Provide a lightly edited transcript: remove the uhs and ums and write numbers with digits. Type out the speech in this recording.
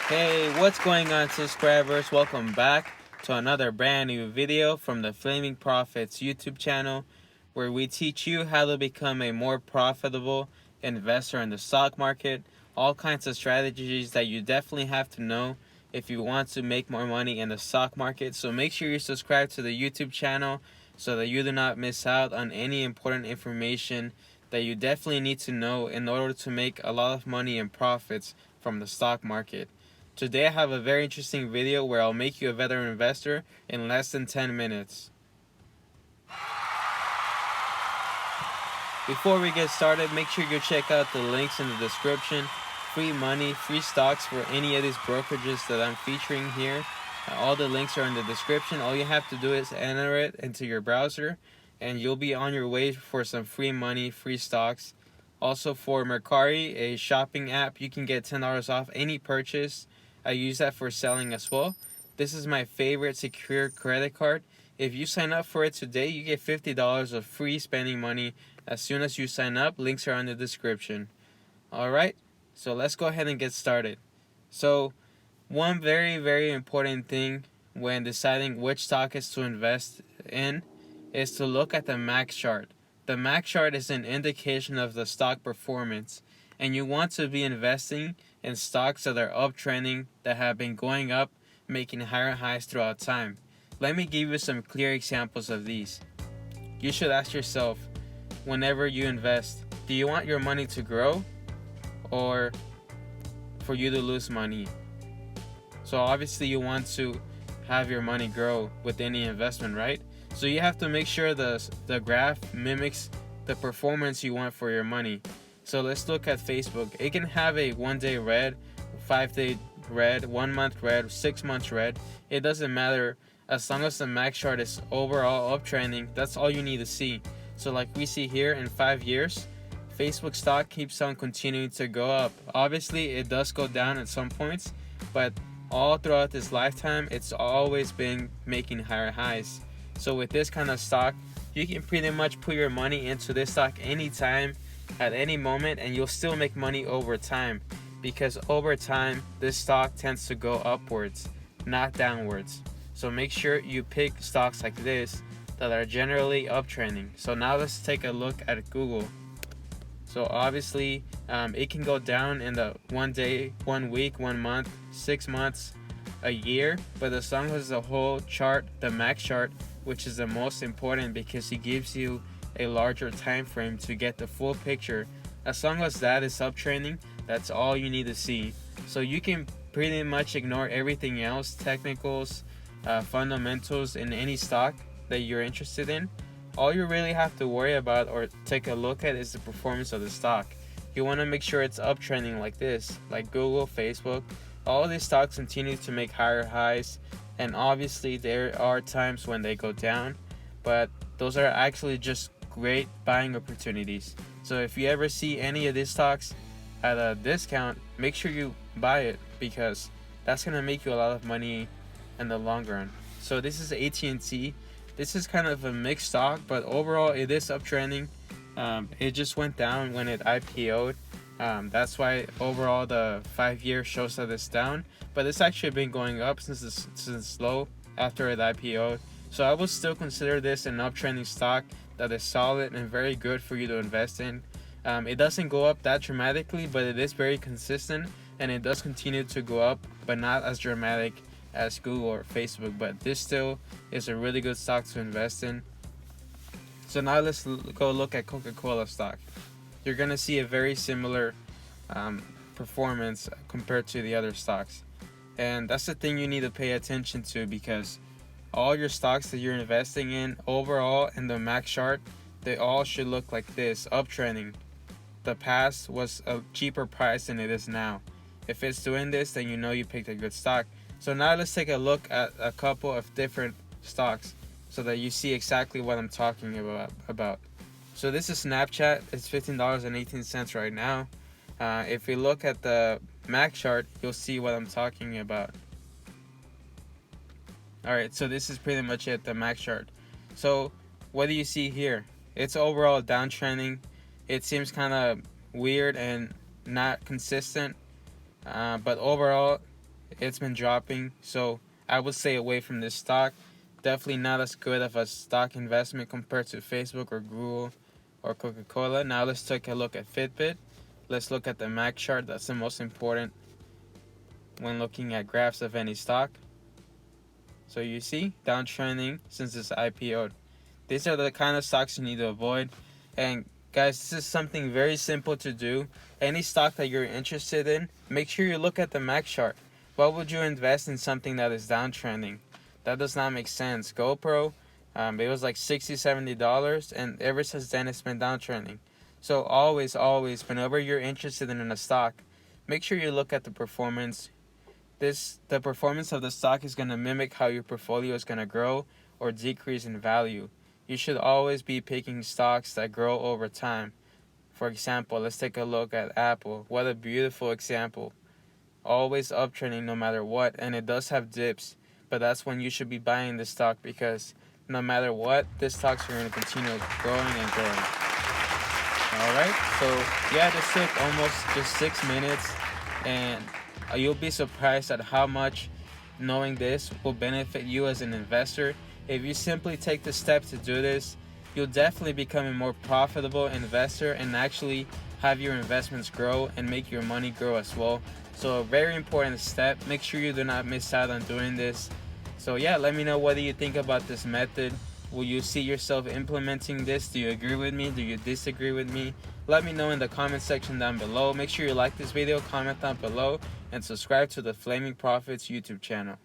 Hey, what's going on, subscribers? Welcome back to another brand new video from the Flaming Profits YouTube channel, where we teach you how to become a more profitable investor in the stock market. All kinds of strategies that you definitely have to know if you want to make more money in the stock market. So make sure you subscribe to the YouTube channel so that you do not miss out on any important information that you definitely need to know in order to make a lot of money and profits from the stock market. Today I have a very interesting video where I'll make you a better investor in less than 10 minutes. Before we get started, make sure you check out the links in the description. Free money, free stocks for any of these brokerages that I'm featuring here. All the links are in the description. All you have to do is enter it into your browser and you'll be on your way for some free money, free stocks. Also for Mercari, a shopping app, you can get $10 off any purchase. I use that for selling as well. This is my favorite secure credit card. If you sign up for it today, you get $50 of free spending money as soon as you sign up. Links are in the description. Alright, so let's go ahead and get started. So, one very important thing when deciding which stock is to invest in is to look at the MAX chart. The MAX chart is an indication of the stock performance, and you want to be investing in stocks that are uptrending, that have been going up, making higher highs throughout time. Let me give you some clear examples of these. You should ask yourself, whenever you invest, do you want your money to grow or for you to lose money? So obviously you want to have your money grow with any investment, right? So you have to make sure the graph mimics the performance you want for your money. So let's look at Facebook. It can have a 1-day red, 5-day red, 1 month red, 6 months red. It doesn't matter. As long as the MAX chart is overall uptrending, that's all you need to see. So like we see here, in 5 years, Facebook stock keeps on continuing to go up. Obviously, it does go down at some points, but all throughout this lifetime, it's always been making higher highs. So with this kind of stock, you can pretty much put your money into this stock anytime, at any moment, and you'll still make money over time, because over time this stock tends to go upwards, not downwards. So make sure you pick stocks like this that are generally uptrending. So now let's take a look at Google. So obviously it can go down in the 1 day, 1 week, 1 month, 6 months, a year, but as long as the whole chart, the MAX chart, which is the most important because it gives you a larger time frame to get the full picture, as long as that is uptrending, that's all you need to see. So you can pretty much ignore everything else, technicals, fundamentals in any stock that you're interested in. All you really have to worry about or take a look at is the performance of the stock. You want to make sure it's uptrending like this, like Google, Facebook. All these stocks continue to make higher highs, and obviously there are times when they go down, but those are actually just great buying opportunities. So if you ever see any of these stocks at a discount, make sure you buy it, because that's going to make you a lot of money in the long run. So this is AT&T. This is kind of a mixed stock, but overall it is uptrending. It just went down when it IPO'd. That's why overall the 5-year shows that it's down, but it's actually been going up since it's low after it IPO'd. So I would still consider this an uptrending stock that is solid and very good for you to invest in. It doesn't go up that dramatically, but it is very consistent, and it does continue to go up, but not as dramatic as Google or Facebook. But this still is a really good stock to invest in. So now let's go look at Coca-Cola stock. You're gonna see a very similar performance compared to the other stocks, and that's the thing you need to pay attention to, because all your stocks that you're investing in overall in the MAX chart, they all should look like this, uptrending. The past was a cheaper price than it is now. If it's doing this, then you know you picked a good stock. So now let's take a look at a couple of different stocks so that you see exactly what I'm talking about. So this is Snapchat. It's $15.18 right now. If we look at the MAX chart, you'll see what I'm talking about. Alright, so this is pretty much it, the MAX chart. So what do you see here? It's overall downtrending. It seems kind of weird and not consistent, but overall it's been dropping. So I would stay away from this stock. Definitely not as good of a stock investment compared to Facebook or Google or Coca-Cola. Now let's take a look at Fitbit. Let's look at the MAC chart. That's the most important when looking at graphs of any stock. So you see, downtrending since it's IPO'd. These are the kind of stocks you need to avoid. And guys, this is something very simple to do. Any stock that you're interested in, make sure you look at the MAC chart. Why would you invest in something that is downtrending? That does not make sense. GoPro, it was like $60, $70, and ever since then it's been downtrending. So always, whenever you're interested in a stock, make sure you look at the performance. The performance of the stock is going to mimic how your portfolio is going to grow or decrease in value. You should always be picking stocks that grow over time. For example, let's take a look at Apple. What a beautiful example. Always uptrending no matter what, and it does have dips, but that's when you should be buying the stock, because no matter what, this stocks are going to continue growing and growing. Alright, so yeah, this took almost just 6 minutes, and you'll be surprised at how much knowing this will benefit you as an investor. If you simply take the step to do this, you'll definitely become a more profitable investor and actually have your investments grow and make your money grow as well. So a very important step. Make sure you do not miss out on doing this. So yeah, let me know what you think about this method. Will you see yourself implementing this? Do you agree with me? Do you disagree with me? Let me know in the comment section down below. Make sure you like this video, comment down below, and subscribe to the Flaming Profits YouTube channel.